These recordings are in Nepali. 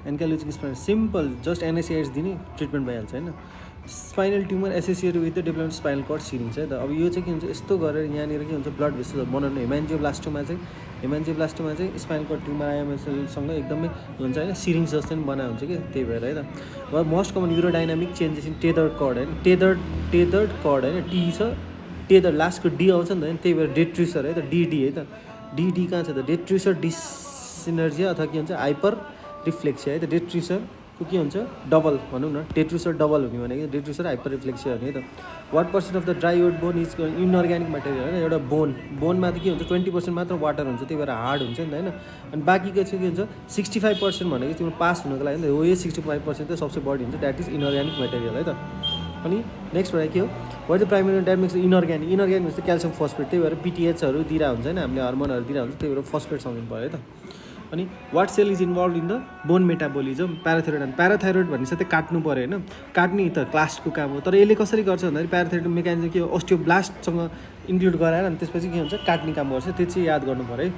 Ankylosing spinal simple just NSAIDs दिने ट्रिटमेन्ट भइहाल्छ होइन। Spinal tumour associated with the development spinal cord syrinx है त। अब यो चाहिँ के हुन्छ यस्तो गरेर यहाँनिर के हुन्छ ब्लड भेसल्स बनाउनु हेमान्जियोब्लास्टोमा चाहिँ स्पाइनल कर्ड ट्युमर आइएमएसएलसँग एकदमै हुन्छ होइन सिरिङ्स जस्तो पनि बनाएको हुन्छ कि त्यही भएर है त। अब most common neurodynamic changes in tethered cord होइन टेदर्ड कर्ड होइन टी छ टेदर लास्टको डी आउँछ नि त होइन त्यही भएर डेट्रुसर है त डिडी है त डिडी कहाँ छ त डेट्रुसर डिसिनर्जिया अथवा के हुन्छ हाइपर रिफ्लेक्सिया है त डेट्रुसरको के हुन्छ डबल भनौँ न डेट्रुसर डबल हुने भनेको डेट्रुसर हाइपर रिफ्लेक्सिया हुने है त। What percent of the dry wood bone is inorganic material होइन एउटा बोनमा त के हुन्छ 20% मात्र वाटर हुन्छ त्यही भएर हार्ड हुन्छ नि त होइन। अनि बाँकीको चाहिँ के हुन्छ 65% भनेको तिम्रो पास हुनको लागि हो यो 65% त सबसे बढी हुन्छ द्याट इज इनअर्ग्यानिक मटेरियल है त। अनि नेक्स्ट भनेको के हो what the primary diagnosis inorganic भनेको क्याल्सियम फस्फेट त्यही भएर पिटिएचहरू दिइरहेको हुन्छ होइन हामीले हर्मोनहरू दिइरहेको हुन्छ त्यही भएर फस्फेट सम्झिनु पऱ्यो है त। अनि what cell is involved in the bone metabolism parathyroid भन्ने साथै काट्नु पऱ्यो होइन काट्ने त क्लासको काम हो तर यसले कसरी गर्छ भन्दाखेरि प्याराथाइरोइड मेकानिजम के हो ओस्टियोब्लास्टसँग इन्क्लुड गराएर अनि त्यसपछि के हुन्छ काट्ने काम गर्छ त्यो चाहिँ याद गर्नु पऱ्यो है।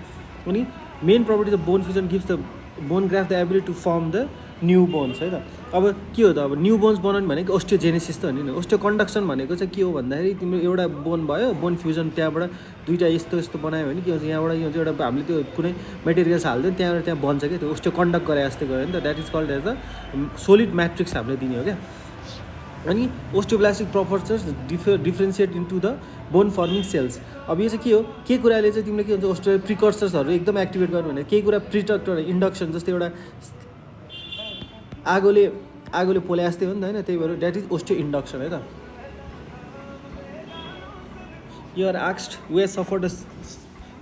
अनि main property the bone fusion gives the bone graft the ability to form the new bones है त। अब के हो त अब न्यू बोन्स बनाउनु भनेको ओस्टियोजेनेसिस त हो नि ओस्टियो कन्डक्सन भनेको चाहिँ के हो भन्दाखेरि तिम्रो एउटा बोन भयो बोन फ्युजन त्यहाँबाट दुईवटा यस्तो बनायो भने के हुन्छ यहाँबाट के हुन्छ एउटा हामीले त्यो कुनै मेटेरियल्स हाल्दैन त्यहाँबाट त्यहाँ बन्छ क्या त्यो ओस्टियो कन्डक्ट गरे जस्तै गयो नि त that is called as the solid matrix हामीले दिने हो क्या। अनि osteoblastic precursors differentiate into the bone forming cells. अब यो चाहिँ के कुराले चाहिँ तिमीले के हुन्छ ओस्टियो प्रिकर्सर्सहरू एकदम एक्टिभेट गर्नु भने केही कुरा प्रिडक्टर इन्डक्सन जस्तै एउटा आगोले पोले जस्तै हो नि त होइन त्यही भएर द्याट इज ओस्टियो इन्डक्सन है त। युआर आस्क्ड वे सफर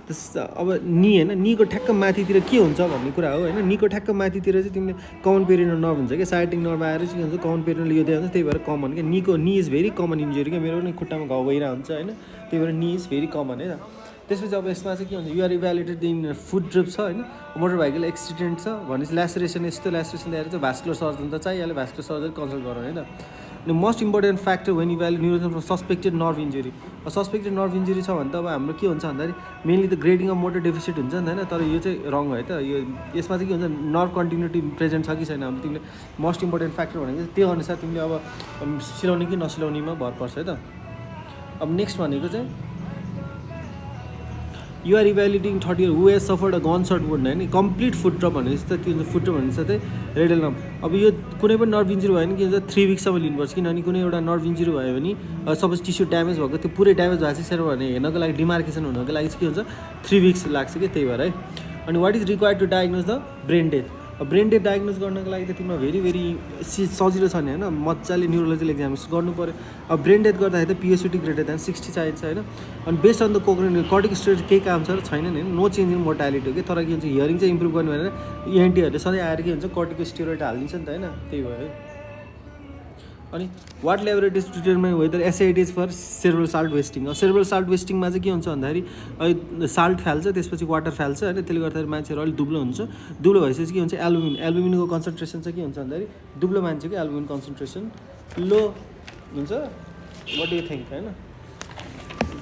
अब नी होइन नीको ठ्याक्क माथितिर के हुन्छ भन्ने कुरा हो होइन नीको ठ्याक्क माथितिर चाहिँ तिमीले कमन पेरिनल नर्भ हुन्छ क्या साइटिङ नर्भ आएर चाहिँ के हुन्छ कमन पेरिनल यो दिएको हुन्छ त्यही भएर कमन क्या नी इज भेरी कमन इन्जुरी क्या मेरो पनि खुट्टामा घाउ भइरहेको हुन्छ होइन त्यही भएर नी इज भेरी कमन है त। त्यसपछि अब यसमा चाहिँ के हुन्छ you're evaluated in foot drip छ होइन मोटर भाइकल एक्सिडेन्ट छ भनेपछि ल्यासरेसन यस्तो ल्यासरेसन ल्याएर चाहिँ भास्कुलर सर्जन त चाहिहाल्यो भास्कुलर सर्जन कन्सल्ट गरौँ है त। अनि most important factor when evaluate neurogen from suspected nerve injury suspected nerve injury छ भने त अब हाम्रो के हुन्छ भन्दाखेरि मेनली त ग्रेडिङ अफ मोटर डेफिसिट हुन्छ नि त होइन तर यो चाहिँ रङ है त यो यसमा चाहिँ के हुन्छ नर्भ कन्टिन्युटी प्रेजेन्ट छ कि छैन अब तिमीले मोस्ट इम्पोर्टेन्ट फ्याक्टर भनेको चाहिँ त्यो अनुसार तिमीले अब सिलाउने कि नसिलाउनेमा भर पर्छ है त। अब नेक्स्ट भनेको चाहिँ you're evaluating 30 year who has suffered a gunshot wound होइन कम्प्लिट फुट ड्रप भनेपछि त त्यो फुट ड्रप भनेपछि चाहिँ रेडियल नर्भ। अब यो कुनै पनि नर्भ इन्जुरी भयो भने के हुन्छ 3 विक्ससम्म लिनुपर्छ किनभने कुनै एउटा नर्भ इन्जुरी भयो भने सपोज टिस्यु ड्यामेज भएको त्यो पुरै ड्यामेज भएको छ भने हेर्नको लागि डिमार्केसन हुनको लागि चाहिँ के हुन्छ 3 विक्स लाग्छ कि त्यही भएर है। अनि what is required to diagnose the brain death अब ब्रेन डेथ डायग्नोज गर्नको लागि त तिम्रो भेरी सजिलो छ नि होइन मजाले न्युरोलोजिकल एक्जामिनेसन गर्नु पऱ्यो। अब ब्रेन डेथ गर्दाखेरि त पिएसटी ग्रेटर देन 60 चाहिन्छ होइन अनि बेस्ड अन द कर्टिक स्टेज केही काम छ र छैन नि नो चेन्ज इन मोर्टालिटी हो कि तर के हुन्छ हियरिङ चाहिँ इम्प्रुभ गर्नु भनेर इएनटीहरूले सधैँ आएर के हुन्छ कर्टिको स्टेरोइड हालिदिन्छ नि त होइन त्यही भयो। अनि what laboratory treatment whether SIADH for cerebral salt wasting cerebral salt वेस्टिङमा चाहिँ के हुन्छ भन्दाखेरि साल्ट फाल्छ त्यसपछि वाटर फाल्छ होइन त्यसले गर्दाखेरि मान्छेहरू अलिक दुब्लो हुन्छ दुब्लो भइसकेपछि के हुन्छ एल्बुमिनको कन्सन्ट्रेसन चाहिँ के हुन्छ भन्दाखेरि दुब्लो मान्छेको एल्बुमिन कन्सन्ट्रेसन लो हुन्छ वाट डु यु थिङ्क होइन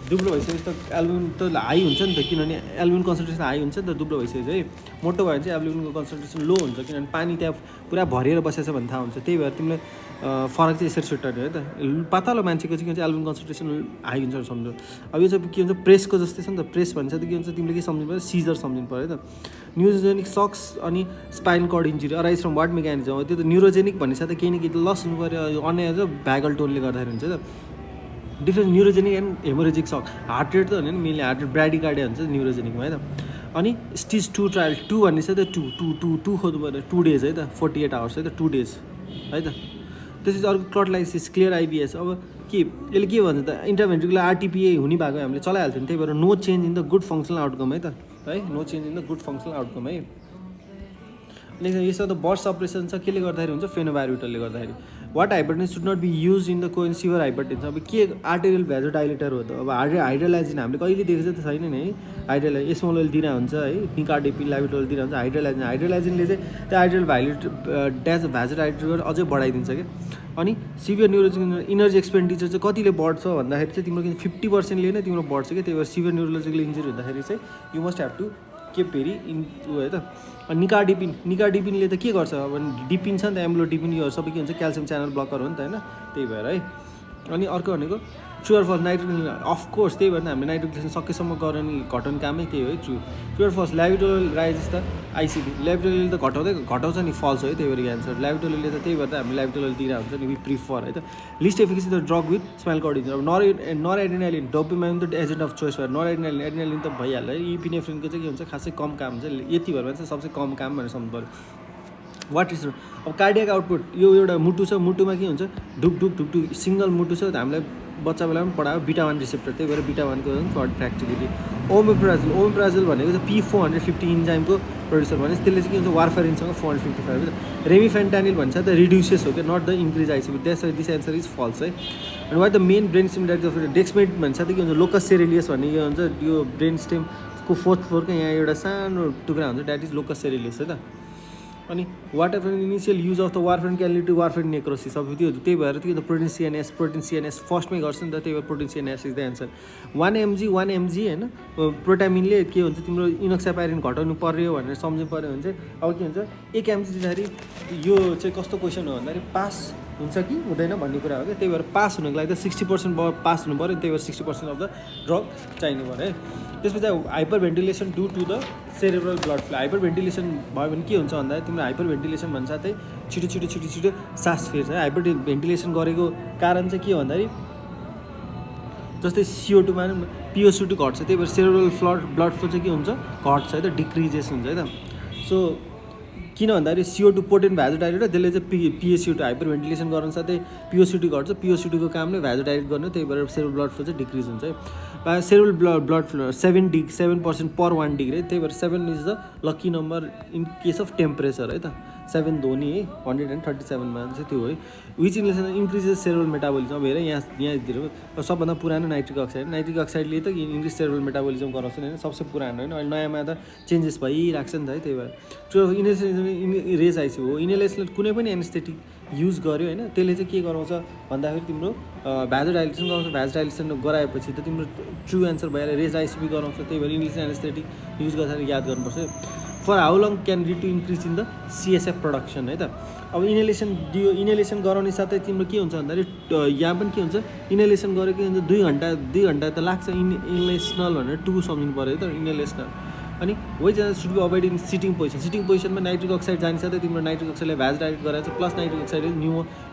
दुब्लो भइसकेपछि त एल्बुमिन त हाई हुन्छ नि त किनभने एल्बुमिन कन्सन्ट्रेसन हाई हुन्छ नि त दुब्लो भइसकेपछि है मोटो भयो भने चाहिँ एल्बुमिनको कन्सन्ट्रेसन लो हुन्छ किनभने पानी त्यहाँ पुरा भरिएर बसेछ भन्ने थाहा हुन्छ त्यही भएर तिमीले फरक चाहिँ यसरी छुट्याउने है त पातलो मान्छेको चाहिँ के हुन्छ एल्बुमिन कन्सन्ट्रेसन हाई हुन्छ सम्झनु। अब यो चाहिँ के हुन्छ प्रेसको जस्तै छ नि त प्रेस भन्छ त के हुन्छ तिमीले के सम्झिनु पऱ्यो सिजर सम्झिनु पऱ्यो त। न्युरोजेनिक सक्स अनि spinal cord injury arise from what mechanism त्यो त न्युरोजेनिक भन्ने साथ केही न केही त लस हुनु पऱ्यो अन्य भ्यागल टोनले गर्दाखेरि हुन्छ त डिफ्रेन्स न्युरोजेनिक एन्ड हेमोरेजिक सक हार्ट रेट त होइन मेनली हार्ट रेट ब्राडिकार्डिया हुन्छ न्युरोजेनिकमा है त। अनि स्टेज 2 ट्रायल 2 भन्ने चाहिँ त 2 खोज्नु पऱ्यो 2 डेज है त 48 आवर्स है त 2 डेज है त। त्यसपछि अर्को क्लटलाइसिस क्लियर आइबिएस अब के यसले के भन्छ त इन्टरभेन्ट्रिकुलर आरटिपिए हुने भएको हामीले चलाइहाल्थ्यो नि त्यही भएर no change in the good functional outcome है त है no change in the good functional outcome है। यसमा त बर्स्ट सप्रेसन छ केले गर्दाखेरि हुन्छ फेनोबारिटलले गर्दाखेरि what hypertension should not be use in the coin severe hypertension अब के आर्टेरियल भ्याजोडाइलेटर हो त अब हाइड्रोलाइजिन हामीले कहिले देखेको त छैन नि है हाइड्रोलाइजिन एस्मोल ओइल दिइरहेको हुन्छ है निकार्डेपिन लाइबिटोल दिइरहेको हुन्छ हाइड्रोलाइजिनले चाहिँ त्यो आर्टेरियल भ्याजोडाइलेटर अझै बढाइदिन्छ क्या। अनि सिभियर न्युरोलोजिकल इनर्जी एक्सपेन्डिचर चाहिँ कतिले बढ्छ भन्दाखेरि चाहिँ तिम्रो 50%ले नै तिम्रो बढ्छ क्या त्यही भएर सिभियर न्युरोलोजिकल इन्जुरी हुँदाखेरि चाहिँ यु मस्ट ह्याभ टु के फेरि है त निकाडिपिनले त के गर्छ अब डिपिन छ नि त एम्लोडिपिन यो सबै के हुन्छ क्याल्सियम च्यानल ब्लकर हो नि त होइन त्यही भएर है। अनि अर्को भनेको ट्रु अर फल्स नाइट्रोग्लिसन अफकोर्स त्यही भएर हामीले नाइट्रोग्लिसन सकेसम्म घटाउने कामै त्यही हो है। ट्रु अर फल्स ल्याभिटोल राइजेस त आइसिबी ल्याभिटोलले त घटाउँछ नि फल्स हो है त्यही भएर एन्सर ल्याभिटोलले त त्यही भएर त हामीले ल्याभिटोल दिइरहेको हुन्छ नि वी प्रिफर है त। List efficacy the drug with smile coordination अब नर एड्रिनालिन डोपामाइन त एजेन्ट अफ चोइस भएर नर एड्रिनालिन त भइहाल्छ है। इपिनेफ्रिनको चाहिँ के हुन्छ खासै कम काम हुन्छ यति भएर चाहिँ सबसे कम काम भनेर सम्झनु पऱ्यो। वाट इज अब कार्डियक आउटपुट यो एउटा मुटु छ मुटुमा के हुन्छ ढुक सिङ्गल मुटु छ हामीलाई बच्चा बेलामा पनि पढायो बिटा 1 रिसेप्टर त्यही भएर बिटा 1 को फर एक्टिभिटी। ओमेप्राजिल भनेको चाहिँ P450 इन्जाइमको प्रड्युसर भनेपछि त्यसले चाहिँ के हुन्छ वारफेरिनसँग 455 रेमिफेन्टानिल भन्छ त रिड्युसेस हो क्या not the increase ICB this answer is false है। अनि what the main brain stimulator of dexmed भन्छ त के हुन्छ लोकस सेरेलियस भन्ने के हुन्छ यो ब्रेन स्टेमको 4th फ्लोरको यहाँ एउटा सानो टुक्रा हुन्छ द्याट इज लोकस सेरेलियस है त। अनि whatever initial use of the warfarin can lead to warfarin necrosis अब त्यो त्यही भएर त्यो प्रोटिन सिएनएस फर्स्टमै गर्छ नि त त्यही भएर protein CNS is the answer. 1 mg होइन प्रोटामिनले के हुन्छ तिम्रो इनोक्सापाइरिन घटाउनु पर्यो भनेर सम्झनु पऱ्यो भने चाहिँ अब के हुन्छ 1 mg दिँदाखेरि यो चाहिँ कस्तो क्वेसन हो भन्दाखेरि पास हुन्छ कि हुँदैन भन्ने कुरा हो क्या त्यही भएर पास हुनुको लागि त 60% पास हुनु पऱ्यो त्यही भएर 60% अफ द ड्रग चाहिने पऱ्यो है। त्यसपछि hyperventilation due to the cerebral blood flow hyperventilation भयो भने के हुन्छ भन्दाखेरि तिम्रो हाइपर भेन्टिलेसन भन्छ साथै छिटो सास फेर्छ है। हाइपर भेन्टिलेसन गरेको कारण चाहिँ के हो भन्दाखेरि जस्तै CO2 मा PO2 घट्छ त्यही भएर सेरेब्रल ब्लड फ्लो चाहिँ के हुन्छ घट्छ है त डिक्रिजेस हुन्छ है त। सो किन भन्दाखेरि CO2 पोटेन्ट भ्याजोडाइलेट त्यसले चाहिँ PaCO2 हाइपर भेन्टिलेसन गर्न साथै PO2 घट्छ PO2 को काम नै भ्याजोडाइलेट गर्ने त्यही भएर सेरेब्रल ब्लड फ्लो चाहिँ डिक्रिज हुन्छ है। सेरेब्रल ब्लड फ्लो 7% पर 1 डिग्री त्यही भएर 7 is the lucky number in case of temperature है त 7 धोनी है 137 मा चाहिँ त्यो है। विच इन्क्रिजेस सेरेब्रल मेटाबोलिजम अब हेर यहाँतिर सबभन्दा पुरानो नाइट्रिक अक्साइडले त इन्क्रिज सेरेब्रल मेटाबोलिजम गराउँछ होइन सबसे पुरानो होइन अहिले नयाँमा त चेन्जेस भइरहेको छ नि त है त्यही भएर त्यो इनहेलेसन रेज आइसी हो इनहेलेसनले कुनै पनि एनेस्थेटिक युज गर्यो होइन त्यसले चाहिँ के गराउँछ भन्दाखेरि तिम्रो भ्याजोडाइलेसन गराउँछ भ्याजोडाइलेसन गराएपछि त तिम्रो ट्रु एन्सर भइहाल्यो रेज आइसिबी गराउँछ त्यही भएर इनहेलेसन एनेस्थेटिक युज गर्दाखेरि याद गर्नुपर्छ। For how long can lead to increase in the CSF production है त। अब इनहेलेसन गराउने साथै तिम्रो के हुन्छ भन्दाखेरि यहाँ पनि के हुन्छ इनहेलेसन गरेको के हुन्छ 2 घन्टा त लाग्छ इनहेलेसनल भनेर 2 सम्झिनु पऱ्यो त इनहेलेसनल। अनि what's should be avoid in sitting पोजिसनमा नाइट्रिक अक्साइड जाने साथै तिम्रो नाइट्रिक अक्साइडले भ्याजोडाइलेट गराएको छ प्लस नाइट्रिक अक्साइडले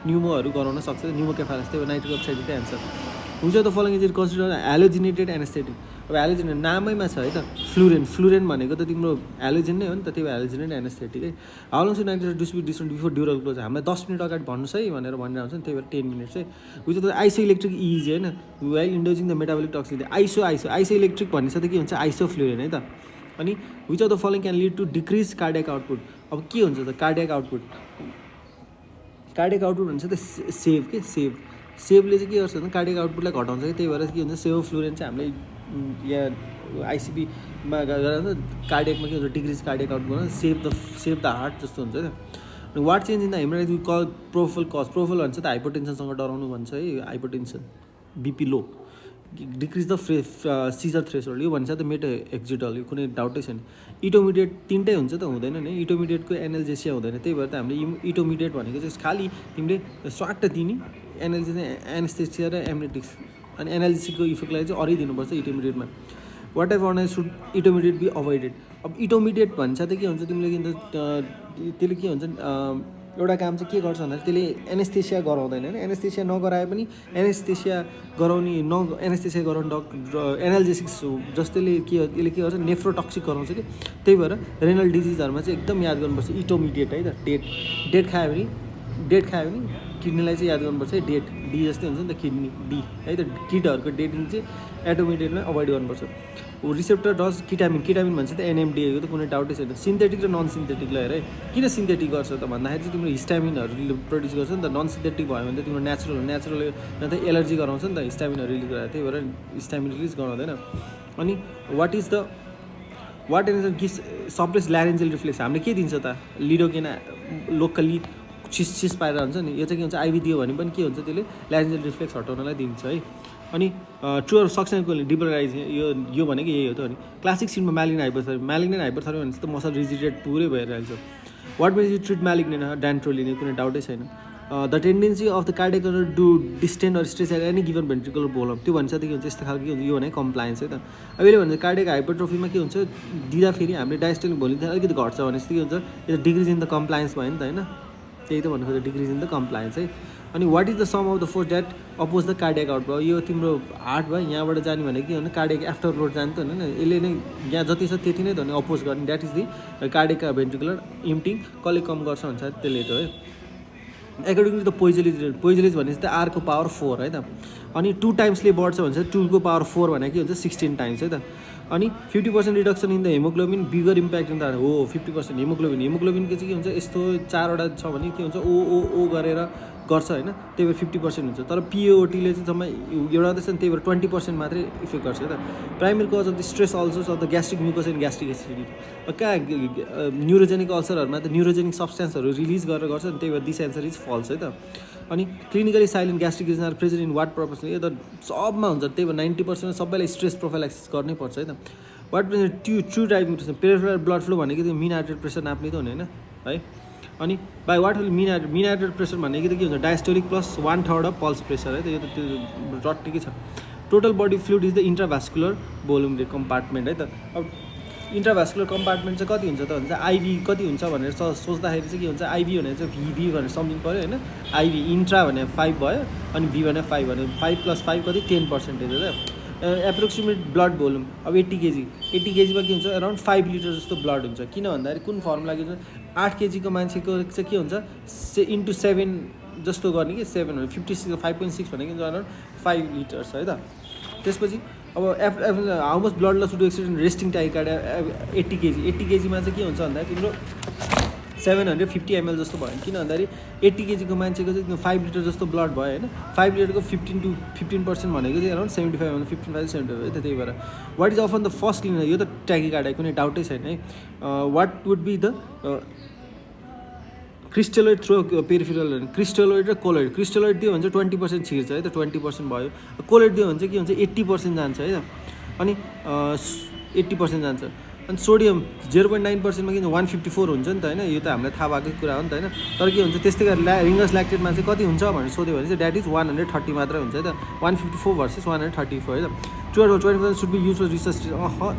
न्युमोहरू गराउन सक्छ न्युमोकेफालस त्यही भएर नाइट्रिक अक्साइड चाहिँ answer. Which of the following is consider halogenated anaesthetic अब हेलोजिनेट नामैमा छ है त फ्लुरेन भनेको त तिम्रो हेलोजिन नै हो नि त त्यही भएर हेलोजिनेट एनेस्थेटिक है। How long should nitric distribution before dural close हामीलाई 10 मिनट अगाडि भन्नुहोस् है भनेर भनिरहेको हुन्छ नि त्यही भएर 10 मिनट चाहिँ। Which of the isoelectric is होइन while inducing the metabolic toxicity isoelectric भन्ने साथै के हुन्छ आइसोफ्लुरेन है त। अनि which of the following can lead to decrease cardiac output अब के हुन्छ त कार्डियक आउटपुट भन्छ त सेभले चाहिँ के गर्छ भने कार्डियक आउटपुटलाई घटाउँछ कि त्यही भएर के हुन्छ सेभोफ्लुरेन चाहिँ हामीले यहाँ आइसिबीमा गरेर कार्डियकमा के हुन्छ डिक्रिज कार्डियक आउटपुट गर्न सेभ द हार्ट जस्तो हुन्छ है। What change in the haemorrhage call propofol भन्छ त हाइपरटेन्सनसँग डराउनु भन्छ है hypertension BP low decrease the seizure threshold यो भन्छ त मेटो एक्जिटल यो कुनै डाउटै छैन। इटोमिडिएट 3टै हुन्छ त हुँदैन नि इटोमिडिएटको एनाल्जेसिया हुँदैन त्यही भएर त हामीले इटोमिडिएट भनेको चाहिँ खालि तिमीले स्वाट दिने एनाल्जेसिया एनेस्थेसिया र एमनेटिक्स अनि एनाल्जेसिकको इफेक्टलाई चाहिँ अरू दिनुपर्छ इटोमिडिएटमा। वाट एभर अर्नाइज सुड इटोमिडिएट बी अभोइडेड अब इटोमिडिएट भन्छ त के हुन्छ तिमीले त्यसले के हुन्छ एउटा काम चाहिँ के गर्छ भन्दाखेरि त्यसले एनेस्थेसिया गराउँदैन होइन एनेस्थेसिया नगराए पनि एनेस्थेसिया गराउने एनाल्जेसिक्स जस्तैले यसले के गर्छ नेफ्रोटक्सिक गराउँछ कि त्यही भएर रेनल डिजिजहरूमा चाहिँ एकदम याद गर्नुपर्छ इटोमिडिएट है त। डेट खायो भने किडनीलाई चाहिँ याद गर्नुपर्छ है डेट डी जस्तै हुन्छ नि त किडनी डी है त किडहरूको डेटिङ चाहिँ एटोमिडिएटमा अभोइड गर्नुपर्छ। रिसेप्टर डज किटामिन भन्छ त एनएमडी हो त कुनै डाउटै छैन। सिन्थेटिक र नन सिन्थेटिकलाई हेर किन सिन्थेटिक गर्छ त भन्दाखेरि चाहिँ तिम्रो हिस्टामिनहरू प्रड्युस गर्छ नि त नन सिन्थेटिक भयो भने त तिम्रो नेचुरल न त एलर्जी गराउँछ नि त हिस्टामिनहरू रिलिज गराएर त्यही भएर हिस्टामिन रिलिज गराउँदैन। अनि what gives suppress laryngeal reflex हामीले के दिन्छ त लिडोकेना लोकली छिस पारेर हुन्छ नि यो चाहिँ के हुन्छ आइभी दियो भने पनि के हुन्छ त्यसले ल्यारेन्जियल रिफ्लेक्स हटाउनलाई दिन्छ है। अनि ट्रु अर सक्सन डिपोलराइज यो भनेको यही हो त अनि क्लासिक सिनमा म्यालिग्नेन्ट हाइपरथर्मिया भने त मसल रिजिडेड पुरै भइरहेको छ what means you treat malignant dantrolene कुनै डाउटै छैन the tendency of the cardiac to distend or stretch at any given ventricular volume त्यो भन्छ त के हुन्छ यस्तो खालको के हुन्छ यो भने कम्प्लायन्स है त अहिले भन्छ कार्डियक हाइपरट्रोफीमा के हुन्छ दिँदाखेरि हामीले डायस्टोलिक भोल्युम अलिकति घट्छ भने चाहिँ के हुन्छ यो डिक्रिज इन द कम्प्लायन्स भयो नि त होइन त्यही त भन्नु खोज्दा डिक्रिज इन द कम्प्लायन्स है अनि what is the sum of the force that oppose the cardiac out भयो यो तिम्रो हार्ट भयो यहाँबाट जाने भने के भने कार्डियक आफ्टर लोड जाने त होइन यसले नै यहाँ जति छ त्यति नै त भने अपोज गर्ने द्याट इज दि कार्डियक भेन्ट्रिकुलर इम्टिङ कसले कम गर्छ भन्छ त्यसले त है एकोर्डिङ टु द पोइजलिज भनेपछि त आरको पावर 4 है त अनि 2 टाइम्सले बढ्छ भन्छ 2 को पावर 4 भनेको के हुन्छ 16 टाइम्स है त अनि 50% reduction in the haemoglobin bigger impact in the हो 50% हेमोग्लोबिनको चाहिँ के हुन्छ यस्तो 4वटा छ भने के हुन्छ ओ गरेर गर्छ होइन त्यही भएर 50% हुन्छ तर पिओटीले चाहिँ जम्मा एउटा मात्रै छ नि त्यही भएर 20% मात्रै इफेक्ट गर्छ त primary cause of the stress also of the gastric mucus and gastric acidity कहाँ न्युरोजेनिक अल्सरहरूमा त न्युरोजेनिक सब्सटेन्सहरू रिलिज गरेर गर्छ नि त्यही भएर दिस एन्सर इज फल्स है त अनि clinically silent gastric region are present in what purpose यो त सबमा हुन्छ त्यही भएर 90% सबैलाई स्ट्रेस प्रोफाइलाइसिस गर्नै पर्छ है त what true diagnosis peripheral blood flow भनेको त्यो मिन आर्टरी प्रेसर नाप्ने त हुने होइन है अनि by what will mean artery pressure भनेको त के हुन्छ diastolic plus 1/3 of pulse pressure है त यो त त्यो रट्टिकै छ total body fluid is the intravascular volume compartment है त अब इन्ट्राभास्कुलर कम्पार्टमेन्ट चाहिँ कति हुन्छ त भन्छ आइभी कति हुन्छ भनेर सोच्दाखेरि चाहिँ के हुन्छ आइभी भनेर चाहिँ भिभी भनेर सम्झिनु पऱ्यो होइन आइभी इन्ट्रा भने 5 भयो अनि भी भने 5 भने 5 + 5 कति 10% हो त एप्रोक्सिमेट ब्लड भोल्युम अब 80 केजी केजीमा के हुन्छ अराउन्ड 5 लिटर जस्तो ब्लड हुन्छ किन भन्दाखेरि कुन फर्मुला के हुन्छ 8 केजीको मान्छेको चाहिँ के हुन्छ इन्टु 7 जस्तो गर्ने कि 7 भने 56 5.6 भनेको अराउन्ड 5 लिटर्स है त त्यसपछि अब how much blood loss to accident resting tachycardia 80 केजीमा चाहिँ के हुन्छ भन्दा तिम्रो 750 ml जस्तो भयो किन भन्दाखेरि 80 केजीको मान्छेको चाहिँ 5 लिटर जस्तो ब्लड भयो होइन 5 लिटरको 15% भनेको चाहिँ अराउन्ड 75 ml 15-75 है त त्यही भएर what is often the first clinical यो त टाइकार्डिया कुनै डाउटै छैन है what would be the crystalloid through peripheral crystalloid र कोलोइड क्रिस्टलोइड दियो भने चाहिँ 20% छिर्छ है त 20% भयो कोलोइड दियो भने चाहिँ के हुन्छ 80% जान्छ है त अनि 80% जान्छ अनि सोडियम 0.9% मा किन 154 हुन्छ नि त होइन यो त हामीलाई थाहा भएकै कुरा हो नि त होइन तर के हुन्छ त्यस्तै गरेर रिङ्गर्स ल्याक्टेटमा चाहिँ कति हुन्छ भनेर सोध्यो भने चाहिँ द्याट इज 130 मात्रै हुन्छ है त 154 भर्सेस 134 है त 20% should be use for research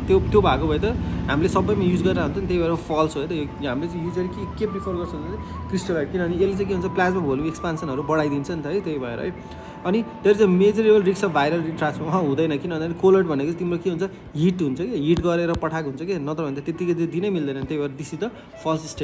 त्यो भएको भए त हामीले सबैमा युज गरेर हुन्छ नि त्यही भएर फल्स हो है त हामीले चाहिँ युजली के प्रिफर गर्छ भने चाहिँ क्रिस्टलोइड किनभने यसले चाहिँ के हुन्छ प्लाज्मा भोल्युम एक्सपान्सनहरू बढाइदिन्छ नि त है त्यही भएर है अनि there is a measurable risk of viral transfer हुँदैन किन भन्दाखेरि कोलोइड भनेको तिम्रो के हुन्छ हिट हुन्छ कि हिट गरेर पठाएको हुन्छ कि नत्र भने त त्यतिकै दिनै मिल्दैन त्यही भएर दिस इज द फल्स